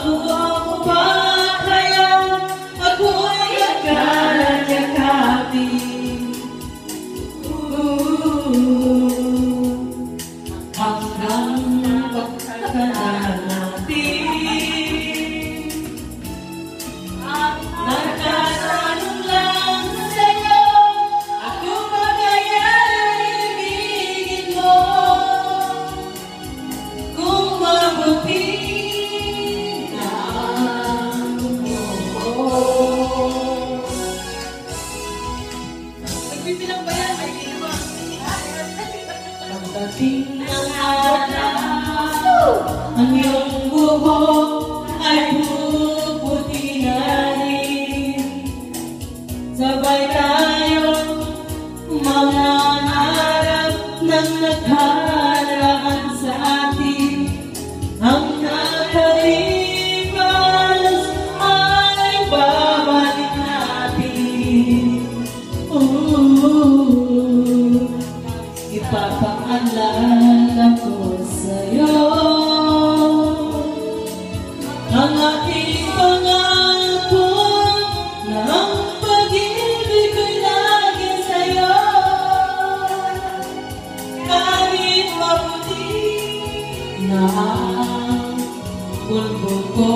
Makuha mo pa kaya ako'y nagkakakapin. Hanggang pagkakalaan natin. Nagtatanong lang sa'yo, ako ba kaya'y ibigin mo? Kung mabuti na mo. Nagbibilang ba yan? May ginawa. Pagdating ng araw, ang iyong buhok ay puputi na rin. Sabay tayong mangangarap ng nagharaan sa atin. Ang nakalipas ay babalik natin. Ipapaalala ko sa'yo ang ating pangako na ang pag-ibig ko'y lagi sa'yo. Kahit maputi na ang bulbul ko.